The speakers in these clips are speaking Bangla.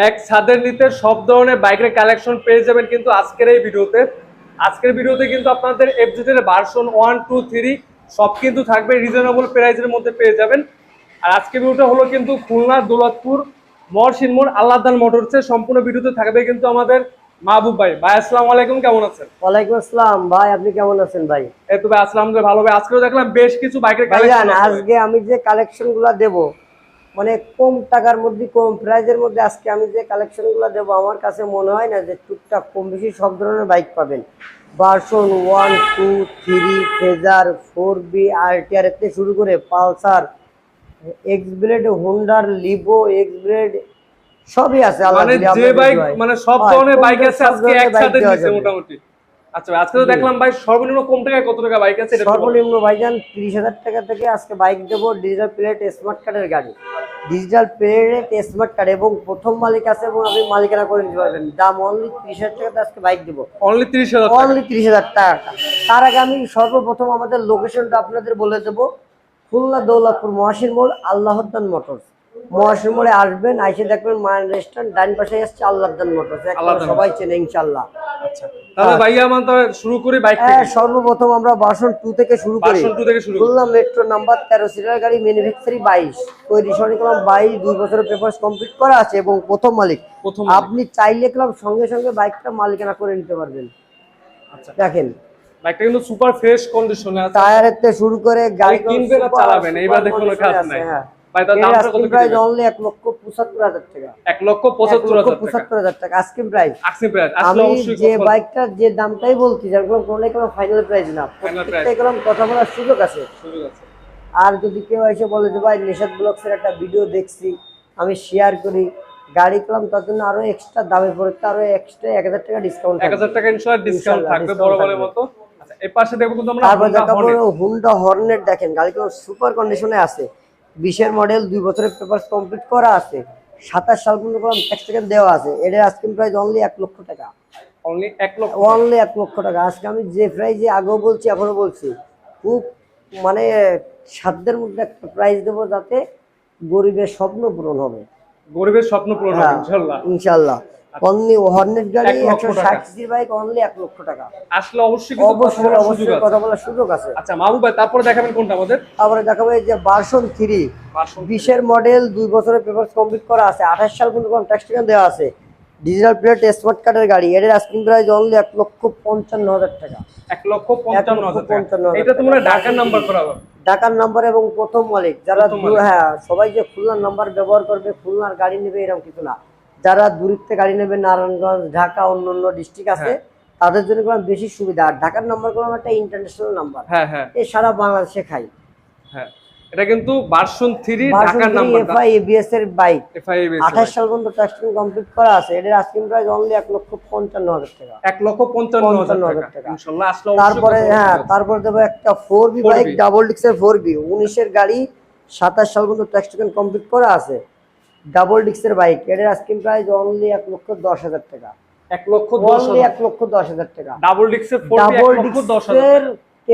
এক ছাদের নিতে সব ধরনের বাইকের কালেকশন পেয়ে যাবেন কিন্তু আজকের ভিডিওতে কিন্তু আপনাদের এফজেড এর ভার্সন 1 2 3 সব কিন্তু থাকবে রিজনেবল প্রাইসের মধ্যে পেয়ে যাবেন। আর আজকের ভিডিওটা হলো কিন্তু খুলনা দৌলতপুর মহসিন মোড় আল্লাহদান মোটরসে। সম্পূর্ণ ভিডিওতে থাকবে কিন্তু আমাদের মাহবুব ভাই। ভাই আসসালামু আলাইকুম, কেমন আছেন? ওয়ালাইকুম আসসালাম ভাই, আপনি কেমন আছেন ভাই? এই তো ভাই আসসালাম, ভালো ভাই। আজকেও দেখলাম বেশ কিছু বাইকের কালেকশন আছে। আজকে আমি যে কালেকশনগুলো দেব, মানে কম টাকার মধ্যে কম প্রাইজের মধ্যে আজকে আমি যে কালেকশনগুলো দেব, আমার কাছে মনে হয় না যে টুকটাক কম বেশি সব ধরনের বাইক পাবেন। ভার্সন 1 2 3 ফেজার 4বি আরটিআর থেকে শুরু করে পালসার, এক্স ব্লেড, হোন্ডার লিভো, এক্স ব্লেড সবই আছে। মানে যে বাইক মানে সব ধরনের বাইক আছে আজকে একসাথে দিয়েছে মোটামুটি। আচ্ছা আজকে তো দেখলাম ভাই সর্বনিম্ন কম টাকায় কত টাকা বাইক আছে? সর্বনিম্ন ভাইজান 30,000 টাকা থেকে আজকে বাইক দেবো। ডিজিটাল প্লেট স্মার্ট কার্ডের গাড়ি, ডিজিটাল প্লেট স্মার্ট কার্ড এবং প্রথম মালিক আছে এবং আপনি মালিকানা করে নিতে পারবেন। দাম অনলি 30,000 টাকাতে আজকে বাইক দেবো। অনলি 30,000, অনলি 30,000 টাকা। তার আগে আমি সর্বপ্রথম আমাদের লোকেশনটা আপনাদের বলে দেবো। খুলনা দৌলতপুর মহসিন মোড় আল্লাহদান মোটরস। মহসিন মোড়ে আসবেন, আইসে দেখবেন মায়ের রেস্টুরেন্ট, ডান পাশে আসছে আল্লাহদান মোটরস। সবাই চেনে ইনশাল্লাহ। আচ্ছা তাহলে ভাইয়া আমরা শুরু করি বাইক থেকে। সর্বপ্রথম আমরা ভার্সন 2 থেকে শুরু করি। খুলনা মেট্রো নাম্বার 13 সিটার গাড়ি, ম্যানুফ্যাকচারিং 22, তৈরি সরঞ্জাম 22, 2 বছরের পেপারস কমপ্লিট করা আছে এবং প্রথম মালিক। আপনি চাইলে ক্লাব সঙ্গে সঙ্গে বাইকটা মালিকানা করে নিতে পারবেন। আচ্ছা দেখেন বাইকটা কিন্তু সুপার ফ্রেশ কন্ডিশনে আছে। টায়ারের থেকে শুরু করে গাড়ি কিনবেন আর চালাবেন, এইবার দেখুন কাজ নাই। ভাই তার দামটা কত? প্রাইস অনলি 1,75,000 টাকা। 1,75,000 টাকা আস্কিং প্রাইস। প্রাইস আমি যে বাইকটার যে দামটাই বলছি, যেরকম কোনো ফাইনাল প্রাইস না, প্রত্যেকটা এরকম কথা বলার সুযোগ আছে। আর যদি কেউ এসে বলে যে ভাই নিশাদ ব্লগসের একটা ভিডিও দেখছি, আমি শেয়ার করি, গাড়ি করলাম, তার জন্য আরো এক্সট্রা দামে পড়তে আরো এক্সট্রা 1,000 টাকা ডিসকাউন্ট, 1,000 টাকা ইনশাআল্লাহ ডিসকাউন্ট থাকবে বরাবরের মতো। আচ্ছা এই পাশে দেখো কিন্তু আমরা হুন্ডা হর্নেট। দেখেন গাড়িটা সুপার কন্ডিশনে আছে। 20-এর মডেল, 2 বছরের পেপারস কমপ্লিট করা আছে, 27 সাল পর্যন্ত ট্যাক্স টিকেট দেওয়া আছে। এটার আস্কিং প্রাইস অনলি 1 লক্ষ টাকা। অনলি 1 লক্ষ টাকা। আজকে আমি যে প্রাইসে আগেও বলছি এখনো বলছি, খুব মানে সাধ্যের মধ্যে একটা প্রাইস দেবো যাতে গরিবের স্বপ্ন পূরণ হবে। গরিবের স্বপ্ন পূরণ হবে ইনশাআল্লাহ। ইনশাআল্লাহ। অনলি হর্নেট গাড়ি 160 সিসির বাইক, অনলি 1 লক্ষ টাকা। আসলে অবশ্যই কথা বলার সুযোগ আছে। আচ্ছা মাহবুব ভাই তারপরে দেখাবেন কোনটা আমাদের? তারপরে দেখাবো এই যে ভার্সন 3, 20-এর মডেল, 2 বছরের পেপারস কমপ্লিট করা আছে, 28 সাল পর্যন্ত ট্যাক্স টিকেট দেওয়া আছে, ডিজিটাল প্লেট স্মার্ট কার্ডের গাড়ি। এর আস্কিং প্রাইস অনলি 1,55,000 টাকা। 1,55,000 এটা তোমরা ঢাকার নাম্বার করা হবে। ঢাকার নাম্বার এবং প্রথম মালিক। যারা সবাই যে খুলনার নাম্বার ব্যবহার করবে, খুলনার গাড়ি নেবে এরকম কিছু না। যারা দূরত্বে গাড়ি নেবে, নারায়ণগঞ্জ, ঢাকা, অন্যান্য ডিস্ট্রিক্ট আছে, তাদের জন্য বেশি সুবিধা। আর ঢাকার নাম্বার করলাম একটা ইন্টারন্যাশনাল নাম্বার, এই সারা বাংলাদেশে খাই। এটা কিন্তু ভার্সন 3 ঢাকার নাম্বার, এফআই এবিএস এর বাইক, এফআই এবিএস 28 সাল পর্যন্ত ট্যাক্স কমপ্লিট করা আছে। এর আস্কিং প্রাইস অনলি 1,55,000 টাকা। 1,55,000 টাকা ইনশাআল্লাহ। আসলে তারপরে দেবো একটা 4বি বাইক, ডাবল ডিক্সের 4বি, 19-এর গাড়ি, 27 সাল পর্যন্ত ট্যাক্স কমপ্লিট করা আছে, ডাবল ডিক্সের বাইক। এর আস্কিং প্রাইস অনলি 1,10,000 টাকা। 1,10,000 টাকা। ডাবল ডিক্সের 4বি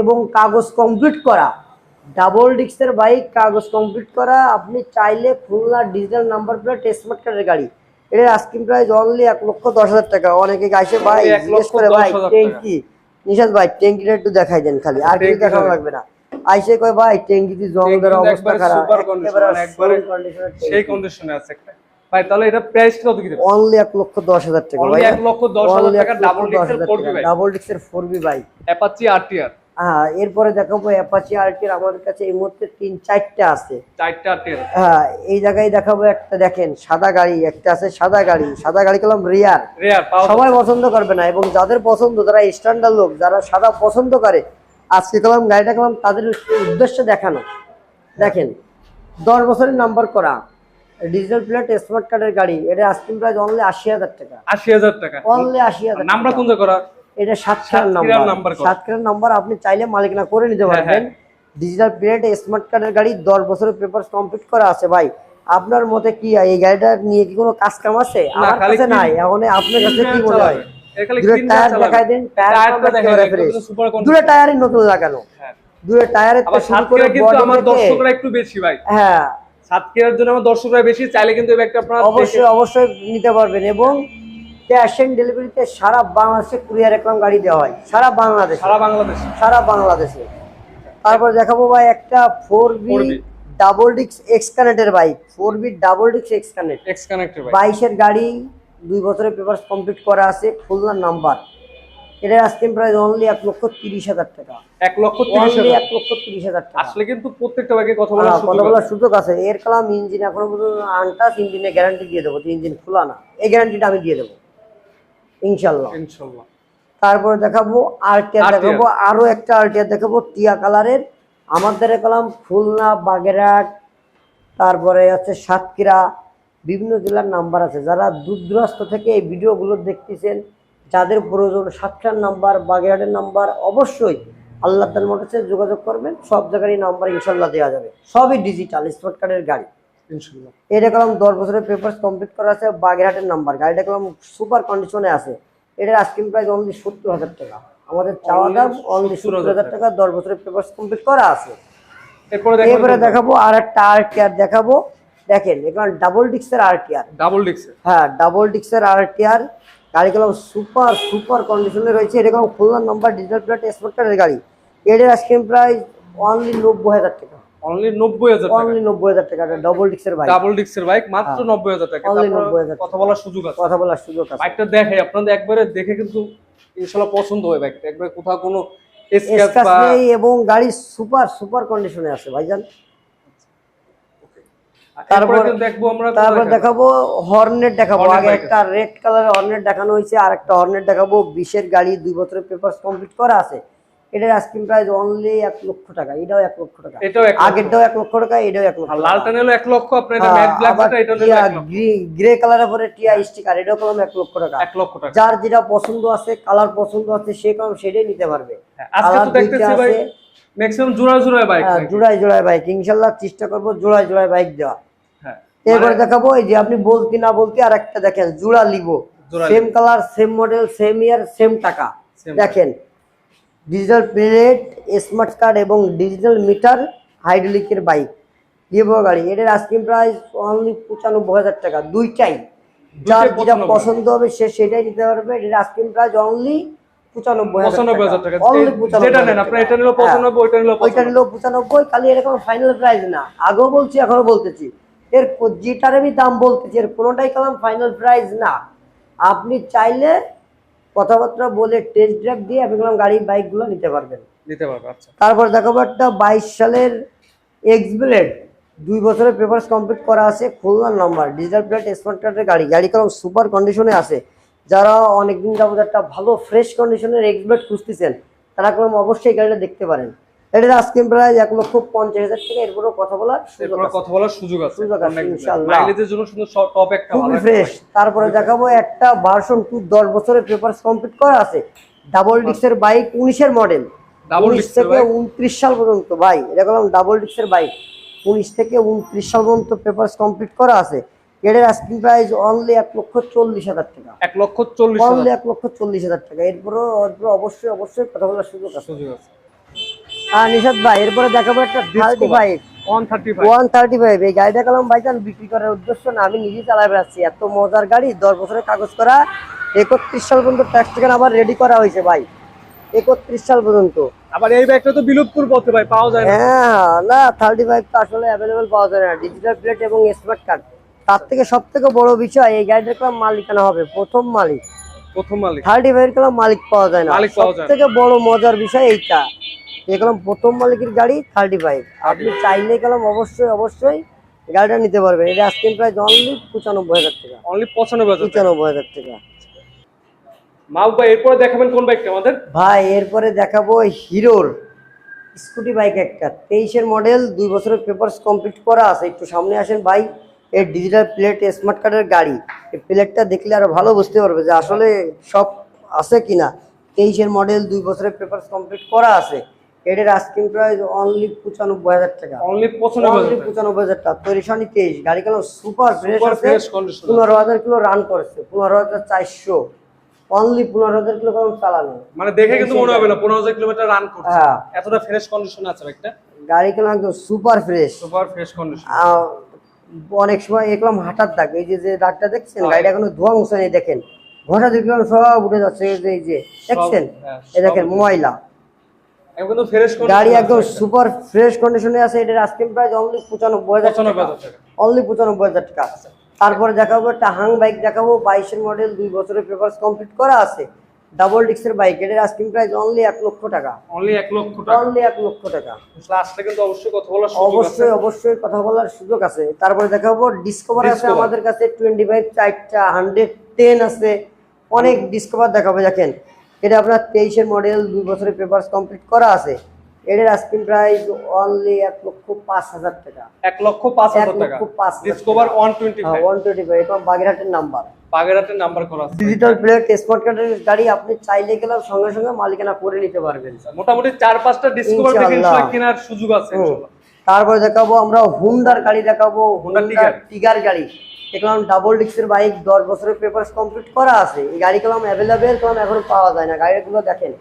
এবং কাগজ কমপ্লিট করা ডাবল ডিক্সের বাইক, কাগজ কমপ্লিট করা। আপনি চাইলে Khulna digital number plate smart কার্ডের গাড়ি। এর আস্কিং প্রাইস অনলি 1,10,000 টাকা। অনেকে গাইছে ভাই জিজ্ঞেস করে ভাই ট্যাঙ্কি, নিশাদ ভাই ট্যাঙ্কিটা একটু দেখাই দেন খালি, আর কিছু দেখানো লাগবে না। আইসে কয় ভাই ট্যাঙ্কিতে জং ধরা অবস্থা খারাপ, একবারে সেই কন্ডিশনে আছে একটা। ভাই তাহলে এটা প্রাইস কত কি দেব? অনলি 1,10,000 টাকা ভাই। 1,10,000 টাকা ডাবল ডিক্সের 4বি ভাই, ডাবল ডিক্সের 4বি বাইক, অ্যাপাচি আরটিআর। এরপরে দেখাবো অ্যাপাচি আরটিআর। আমাদের কাছে এই মুহূর্তে 3-4টা আছে, 4টা আরটিআর। এই জায়গায় দেখাবো একটা, দেখেন সাদা গাড়ি একটা আছে, সাদা গাড়ি কলম রিয়ার। সবাই পছন্দ করবে না, এবং যাদের পছন্দ, যারা স্ট্যান্ডার্ড লোক, যারা সাদা পছন্দ করে, আজকে কলম গাড়িটা কলম তাদের উদ্দেশ্যে দেখানো। দেখেন 10 বছরের নাম্বার করা, ডিজিটাল প্লেট স্মার্ট কার্ডের গাড়ি। এটা আস্কিং প্রাইস অনলি 80,000 টাকা। 80,000 টাকা অনলি 80,000। নাম্বার কোন করা? এটা 7 নাম্বার। 7 নাম্বার। আপনি চাইলে মালিকানা করে নিতে পারবেন। ডিজিটাল প্লেট স্মার্ট কার্ডের গাড়ি, 10 বছরের পেপারস কমপ্লিট করা আছে। ভাই আপনার মতে কি এই গাড়িটা নিয়ে কি কোনো কাজ কাম আছে? আমার কাছে নাই। এখন আপনার কাছে কি মনে হয়? দুটো টায়ার দেখাই দেন, দুটো টায়ারই নতুন লাগানো, দুটো টায়ারের শুরু করে কিন্তু আমার দর্শকরা একটু বেশি ভাই। সাতক্ষীরার জন্য আমার দর্শকরা বেশি, চাইলে কিন্তু এই ব্যাগটা আপনারা অবশ্যই অবশ্যই নিতে পারবেন। এবং ক্যাশ অন ডেলিভারিতে সারা বাংলাদেশে কুরিয়ার একদম গাড়ি দেওয়া হয়, সারা বাংলাদেশে। সারা বাংলাদেশে। সারা বাংলাদেশে। তারপর দেখাবো ভাই একটা 4B 4B double disc X কানেক্টের bike, 4B double disc X connect, X connected ভাই। 22-এর গাড়ি, 2 বছরের পেপারস কমপ্লিট করা আছে, খুলনা নাম্বার। এটার আস্কিং প্রাইস অনলি 1,30,000 টাকা। 1,30,000 1,30,000 টাকা। আসলে কিন্তু প্রত্যেকটা ব্যাগে কথা কথা বলার সুযোগ আছে। এর কালাম ইঞ্জিন এখনো পর্যন্ত আনটাচ, ইঞ্জিনের গ্যারান্টি দিয়ে দেবো, ইঞ্জিন খোলা না, এই গ্যারান্টিটা আমি দিয়ে দেবো ইনশাল্লাহ। ইনশাআল্লাহ। তারপরে দেখাবো আরটিআর, দেখাবো আরো একটা আরটিআর দেখাবো টিয়া কালারের। আমাদের কলাম খুলনা, বাগেরহাট, তারপরে হচ্ছে সাতক্ষীরা, বিভিন্ন জেলার নাম্বার আছে। যারা দূর দূরান্ত থেকে এই ভিডিওগুলো দেখতেছেন, যাদের প্রয়োজন সাতক্ষীরার নাম্বার, বাগেরহাটের নাম্বার, অবশ্যই আল্লাহ তাআলা মোটরসে যোগাযোগ করবেন। সব জায়গারই নাম্বার ইনশাল্লাহ দেওয়া যাবে, সবই ডিজিটাল স্মার্ট কার্ডের গাড়ি ইনশাআল্লাহ। এটা কলম 10 বছরের পেপারস কমপ্লিট করা আছে, বাগেরহাটের নাম্বার। গাড়িটা কলম সুপার কন্ডিশনে আছে। এটার আস্কিং প্রাইস অনলি 70,000 টাকা। আমাদের চাওয়া দাম অনলি 70,000 টাকা, 10 বছরের পেপারস কমপ্লিট করা আছে। এরপরে দেখাবো আর একটা আরটিআর দেখাবো। দেখেন এখানে ডাবল ডিস্কের আরটিআর, ডাবল ডিস্ক। হ্যাঁ ডাবল ডিস্কের আরটিআর গাড়ি কলম সুপার সুপার কন্ডিশনে রয়েছে। এটা কলম Khulna number, digital plate, smart কার্ডের গাড়ি। এটার আস্কিং প্রাইস অনলি 90,000 টাকা। অনলি 90,000 টাকা। অনলি 90,000 টাকা। ডাবল ডিস্কের বাইক, ডাবল ডিস্কের বাইক মাত্র 90,000 টাকা। অনলি 90,000 কথা বলার সুযোগ আছে। কথা বলার সুযোগ আছে। বাইকটা দেখে আপনাদের একবারে দেখে কিন্তু ইনশাআল্লাহ পছন্দ হবে বাইকটা। একবারে কোথাও কোনো স্ক্র্যাচ স্ক্র্যাচ বা নেই এবং গাড়ি সুপার সুপার কন্ডিশনে আছে ভাইজান। তারপরে কিন্তু দেখবো আমরা। তারপর দেখাবো হর্নেট দেখাবো। হর্নেট আগে বাইক একটা রেড কালারের হর্নেট দেখানো হয়েছে, আর একটা হর্নেট দেখাবো 20-এর গাড়ি, 2 বছরের পেপারস কমপ্লিট করা আছে। এটার আস্কিং প্রাইস অনলি 1 লক্ষ টাকা। এটাও 1 লক্ষ টাকা। এটাও 1 লক্ষ। আগেরটাও 1 লক্ষ টাকা, এটাও 1 লক্ষ আর টাকা। লালটা নিলো 1 লক্ষ, আপনার এটা ম্যাট ব্ল্যাক যেটা এটা নিলো 1 লক্ষ। গ্রে কালারের পরে টিয়া স্টিকার, এটাও কলম 1 লক্ষ টাকা। 1 লক্ষ টাকা। যার যেটা পছন্দ আছে, কালার পছন্দ আছে, সে কলম সেটাই নিতে পারবে। আজকে তো দেখতেছি ভাই ম্যাক্সিমাম জোড়া জোড়া বাইক। জোড়ায় জোড়ায় বাইক, ইনশাআল্লাহ চেষ্টা করবো জোড়ায় জোড়ায় বাইক দেওয়া। হ্যাঁ। এরপরে দেখাবো এই যে আপনি বলতে না বলতে আর একটা দেখেন জোড়া Livo, same colour, same model, same ইয়ার, সেম টাকা। দেখেন ডিজিটাল প্লেট, স্মার্ট কার্ড এবং ডিজিটাল মিটার, হাইড্রোলিকের বাইক, লিভো গাড়ি। এটার আস্কিং প্রাইস অনলি 95,000 টাকা। দুইটাই যার যেটা পছন্দ হবে সে সেটাই নিতে পারবে। এটার আস্কিং প্রাইস অনলি 95,000 টাকা। অনলি 95, খালি এরকম ফাইনাল প্রাইস না। আগেও বলছি, এখনো বলতেছি, এর যেটার আমি দাম বলতেছি এর কোনোটাই কালাম ফাইনাল প্রাইস না। আপনি চাইলে কথাবার্তা বলে টেস্ট ড্রাইভ দিয়ে আপনি কালাম গাড়ি বাইকগুলো নিতে পারবেন। আচ্ছা। তারপর দেখাবো একটা 22 সালের এক্স ব্লেড, 2 বছরের পেপারস কমপ্লিট করা আছে, Khulna number, digital plate, smart কার্ডের গাড়ি। গাড়ি কালাম সুপার কন্ডিশনে আছে। যারা অনেকদিন যাবত একটা ভালো ফ্রেশ কন্ডিশনের এক্স ব্লেড খুঁজতেছেন, তারা কালাম অবশ্যই গাড়িটা দেখতে পারেন। এটার আস্কিং প্রাইস 1,50,000 টাকা। এরপরে কথা বলার সুযোগ আছে ইনশাআল্লাহ। মাইলেজের জন্য সুন্দর টপ একটা খুবই ফ্রেশ। তারপরে দেখাবো একটা ভার্সন 2, 10 বছরের পেপারস কমপ্লিট করা আছে, ডাবল ডিস্কের বাইক, 19-এর মডেল, 19 থেকে 29 সাল পর্যন্ত। ভাই এটা বললাম ডাবল ডিস্কের বাইক, 19 থেকে 29 সাল পর্যন্ত পেপারস কমপ্লিট করা আছে। এটার আস্কিং প্রাইস অনলি 1,40,000 টাকা। 1,40,000, অনলি 1,40,000 টাকা। এরপরে অবশ্যই অবশ্যই কথা বলার সুযোগ আছে। আর নিশাদ ভাই এরপরে দেখাবো একটা 135। এই গাড়িটা কালাম ভাইজান বিক্রি করার উদ্দেশ্য না, আমি নিজে চালাই বেড়াচ্ছি। এত মজার গাড়ি, 10 বছরের কাগজ করা, 31 সাল পর্যন্ত ট্যাক্স টিকেট আবার রেডি করা হয়েছে ভাই, 31 সাল পর্যন্ত। আবার এই ব্যাগটা তো বিলুপ্তির পথে ভাই, পাওয়া যায় না। হ্যাঁ না, 35 তো আসলে অ্যাভেলেবল পাওয়া যায় না। ডিজিটাল প্লেট এবং স্মার্ট কার্ড। তার থেকে সব থেকে বড় বিষয় এই গাড়িটার কালাম মালিকানা হবে প্রথম মালিক। 35 কালাম মালিক পাওয়া যায় না। সব থেকে বড় মজার বিষয় এইটা, এগুলো প্রথম মালিকের গাড়ি 35। আপনি চাইলে গেলাম অবশ্যই অবশ্যই গাড়িটা নিতে পারবেন। এটা আস্কিং প্রাইস অনলি 95,000 টাকা। অনলি 95,000 টাকা। মাহবুব ভাই এরপরে দেখাবেন কোন বাইকটা আমাদের? ভাই এরপরে দেখাবো হিরোর স্কুটি বাইক একটা, 23-এর মডেল, 2 বছরের পেপারস কমপ্লিট করা আছে। একটু সামনে আসেন ভাই। এর ডিজিটাল প্লেট, স্মার্ট কার্ডের গাড়ি। এই প্লেটটা দেখলে আরো ভালো বুঝতে পারবে যে আসলে সব আছে কিনা। 23-এর মডেল, 2 বছরের পেপারস কমপ্লিট করা আছে। এটার আস্কিং প্রাইস অনলি 95,000 টাকা। অনলি 95,000 টাকা। তৈরিশানি 23, গাড়ি কালাম সুপার ফ্রেশ আছে, 15,000 কিলো রান করেছে, 15,400, অনলি 15,000 কিলো কালাম চালানো। মানে দেখে কিন্তু মনে হবে না 15,000 কিলোমিটার রান করছে। এতটা ফ্রেশ কন্ডিশন আছে একটা। গাড়ি কালাম একদম সুপার ফ্রেশ কন্ডিশন। অনেক সময় দেখলাম হাঁটার দাগ, এই যে যে দাগটা দেখছেন, হ্যাঁ। গাড়িটা এখনো ধোয়া মুছে নেই, দেখেন ঘষা দেখলাম সব উঠে যাচ্ছে, এই যে দেখছেন, হ্যাঁ, এই দেখেন ময়লা। এখন কিন্তু ফ্রেশ গাড়ি একদম সুপার ফ্রেশ কন্ডিশনে আছে। এটার আস্কিং প্রাইস অনলি 95,000 টাকা, 95,000 টাকা। অনলি 95,000 টাকা। তারপরে দেখাবো একটা হাং বাইক দেখাবো, 22-এর মডেল, 2 বছরের পেপারস কমপ্লিট করা আছে, ডাবল ডিস্কের বাইক। এটার আস্কিং প্রাইস অনলি 1 লক্ষ টাকা, অনলি 1 লক্ষ টাকা। অনলি 1 লক্ষ টাকা। লাস্টে কিন্তু অবশ্যই কথা বলার সুযোগ আছে। অবশ্যই অবশ্যই কথা বলার সুযোগ আছে। তারপরে দেখাবো ডিসকভার আছে ডিসকভার। আমাদের কাছে 25 চারটা, 110 আছে, অনেক ডিসকভার দেখাবো। দেখেন এটা আপনার 23-এর মডেল, 2 বছরের পেপারস কমপ্লিট করা আছে। এটার আস্কিং প্রাইস অনলি 1,05,000 টাকা, 1,05,000 টাকা। 1,05,000 ডিসকভার 125 125, এটা বাগেরহাটের নাম্বার, বাগেরহাটের নাম্বার করা আছে। ডিজিটাল প্লেট স্মার্ট কার্ডের গাড়ি। আপনি চাইলে গেলাম সঙ্গে সঙ্গে মালিকানা করে নিতে পারবেন। মোটামুটি 4-5টা ডিসকভার ইনশাআল্লাহ। কেনার সুযোগ আছে ইনশাআল্লাহ। তারপরে দেখাবো আমরা হুন্ডার গাড়ি দেখাবো, হুন্ডা হুন্ডা টিগার গাড়ি। দেখলাম ডাবল ডিস্কের বাইক, 10 বছরের পেপারস কমপ্লিট করা আছে। এই গাড়ি কলম অ্যাভেলেবেল, কলম এখন পাওয়া যায় না। গাড়িগুলো দেখেন,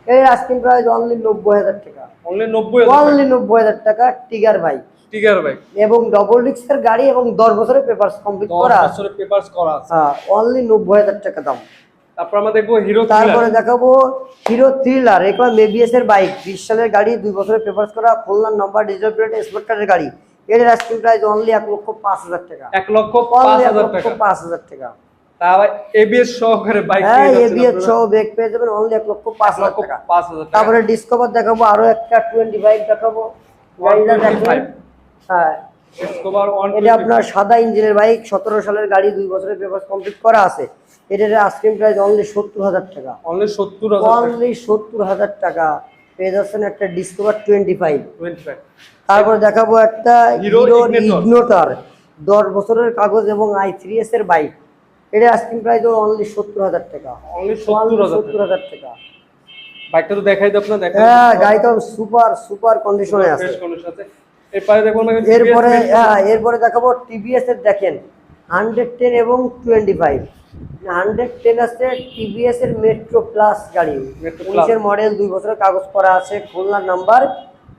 এর আস্কিং প্রাইস অনলি 90,000 টাকা, অনলি 90,000 অনলি 90,000 টাকা টিগার বাইক, টিগার বাইক এবং ডাবল ডিস্কের গাড়ি এবং 10 বছরের পেপারস কমপ্লিট 10 করা আছে। বছরের পেপারস করা আছে। হ্যাঁ, অনলি 90,000 টাকা দাম। তারপর আমরা দেখবো হিরো তারপরে দেখাবো হিরো থ্রিলার, এগুলো এবিএস এর বাইক, 20 সালের গাড়ি, 2 বছরের পেপারস করা, খুলনার নাম্বার, ডিজিটাল প্লেট স্মার্ট কার্ডের গাড়ি। এর আস্কিং প্রাইস অনলি 1,05,000 টাকা, 1,05,000 টাকা। 1,05,000 টাকা। তা এবিএস সহকারে বাইক হ্যাঁ, এবিএস সহ ব্রেক পেয়ে যাবেন অনলি 1,05,000 টাকা। 5,000 টাকা। তারপরে ডিসকভার দেখাবো, আরো একটা 25 দেখাবো, গাড়িটা দেখেন। হ্যাঁ, ডিসকভার এটা আপনার সাদা ইঞ্জিনের বাইক, 17 সালের গাড়ি, 2 বছরের পেপার কমপ্লিট করা আছে। এটার আস্কিং প্রাইস অনলি 70,000 টাকা, অনলি 70,000 টাকা। অনলি 70,000 টাকা পেয়ে যাচ্ছেন একটা ডিসকভার 25। 25। তারপরে দেখাবো একটা হিরো হিরো ইগনিটর। ইগনোটর, 10 বছরের কাগজ এবং i3s এর বাইক। এটার আস্কিং প্রাইস অনলি 70,000 টাকা, অনলি 70,000 টাকা। 70,000 টাকা। বাইকটা তো দেখাই দাও আপনারা, দেখাই হ্যাঁ, গাড়িটা সুপার সুপার কন্ডিশনে আছে। ফ্রেশ কন্ডিশন আছে। এরপরে দেখবো আমরা এরপরে এরপরে দেখাবো টিভিএস এর, দেখেন 110 এবং 25। 110 আছে টিভিএস এর মেট্রো প্লাস গাড়ি, Metro Plus। 19-এর মডেল, 2 বছরের কাগজ করা আছে, খুলনার নাম্বার।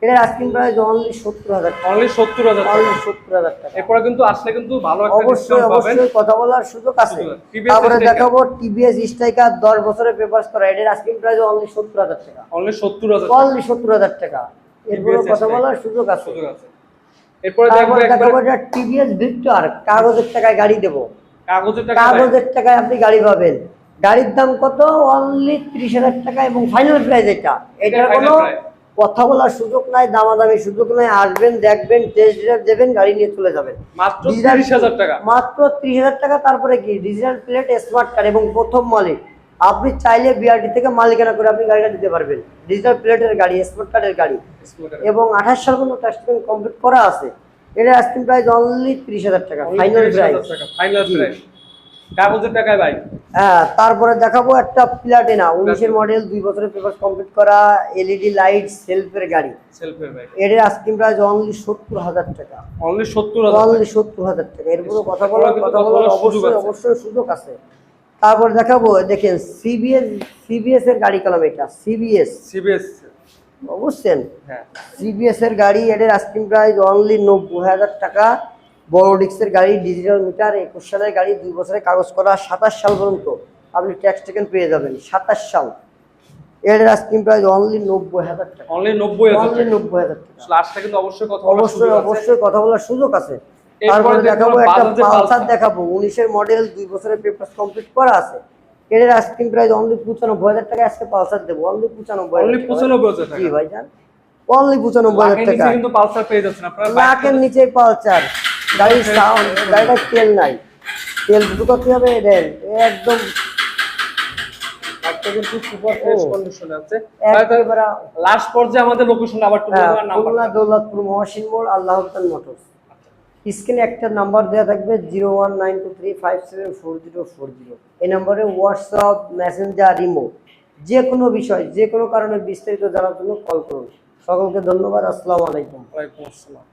এর আস্কিং প্রাইস অনলি 70,000 টাকা, অনলি 70,000 টাকা। অনলি 70,000 টাকা। এরপরে কিন্তু আসলে কিন্তু ভালো একটা অবশ্যই ডিসকাউন্ট পাবেন। অবশ্যই কথা বলার সুযোগ আছে। TVS তারপরে Striker। দেখাবো টিভিএস স্ট্রাইকার, 10 বছরের পেপারস করা। এর আস্কিং প্রাইস অনলি 70,000 টাকা, অনলি 70,000 অনলি 70,000 টাকা। এরপরে TVS কথা Striker। বলার সুযোগ আছে। সুযোগ আছে। এরপরে দেখবো তারপরে একবার দেখাবো এটা টিভিএস ভিক্টর, কাগজের টাকায় গাড়ি দেবো, কাগজের টাকা। কাগজের টাকায় আপনি গাড়ি পাবেন। গাড়ির দাম কত? অনলি 30,000 টাকা, এবং ফাইনাল প্রাইস এটা। এটার final কোনো price। কথা বলার সুযোগ নাই, দামাদামি সুযোগ নাই। আসবেন, দেখবেন, টেস্ট ড্রাইভ দেবেন, গাড়ি নিয়ে চলে যাবেন। মাত্র ডিজিটাল 30,000 টাকা। মাত্র 30,000 টাকা। তারপরে কি ডিজিটাল প্লেট স্মার্ট কার্ড এবং প্রথম মালিক। আপনি চাইলে বিআরটি থেকে মালিকানা করে আপনি গাড়িটা দিতে পারবেন। ডিজিটাল প্লেটের গাড়ি, স্মার্ট কার্ডের গাড়ি, এবং 28 সাল পর্যন্ত টেস্ট কমপ্লিট করা আছে। এর আস্কিং প্রাইস অনলি 30,000 টাকা, ফাইনাল প্রাইস। ফাইনাল প্রাইস কাগজের টাকায় বাইক। হ্যাঁ, তারপরে দেখাবো একটা প্লাটিনা, 19-এর মডেল, 2 বছরের পেপার কমপ্লিট করা, এলইডি লাইট সেলফের গাড়ি। সেলফের বাইক এর আস্কিং প্রাইস অনলি 70,000 টাকা, অনলি 70,000 অনলি 70,000 টাকা। এরপরে কথা এরপরে বলার কিন্তু কথা কথা বলার বলার সুযোগ অবশ্যই আছে। অবশ্যই সুযোগ আছে। তারপর দেখাবো, দেখেন সিবিএস এর গাড়ি কলম, এটা সিবিএস সিবিএস। বুঝছেন, হ্যাঁ, সিবিএস এর গাড়ি। এর আস্কিং প্রাইস অনলি 90,000 টাকা। বড় ডিস্কের গাড়ি, ডিজিটাল মিটার, 21 সালের গাড়ি, 2 বছরের কাগজ করা, 27 সাল পর্যন্ত আপনি ট্যাক্স টেকেন পেয়ে যাবেন, 27 সাল। এর আস্কিং প্রাইস অনলি 90,000 টাকা, অনলি 90,000 অনলি টাকা। 90,000 টাকা। লাস্টে কিন্তু অবশ্যই কথা বলার অবশ্যই সুযোগ আছে। অবশ্যই কথা বলার সুযোগ আছে। এরপরে তারপরে দেখবো দেখাবো একটা বাজাজের পালসার পালসার। দেখাবো, 19-এর মডেল, 2 বছরের পেপার কমপ্লিট করা আছে। এর আস্কিং প্রাইস অনলি 95,000 টাকা। আজকে পালসার দেবো অনলি 95,000 অনলি 95,000 টাকা। জি ভাইজান, অনলি 95,000 লাখের টাকা। নিচে কিন্তু পালসার পেয়ে যাচ্ছেন আপনারা। লাখের নিচে পালসার গাড়ির সাউন্ড, গাড়িটা তেল নাই, তেল দুটো করতে হবে। দেন একদম বাইকটা কিন্তু সুপার ফ্রেশ ও। কন্ডিশনে আছে। একেবারে লাস্ট পর্যায়ে আমাদের লোকেশন আবার একটু বলবেন নাম্বার। খুলনা দৌলতপুর মহসিন মোড়, আল্লাহ মোটরস। স্ক্রিনে একটা নাম্বার দেওয়া থাকবে, 01923574040। এই নম্বরে হোয়াটসঅ্যাপ, মেসেঞ্জার, ইমো, যে কোনো বিষয়, যে কোনো কারণে বিস্তারিত জানার জন্য কল করুন। সকলকে ধন্যবাদ। আসসালামু আলাইকুম। ওয়ালাইকুম আসসালাম।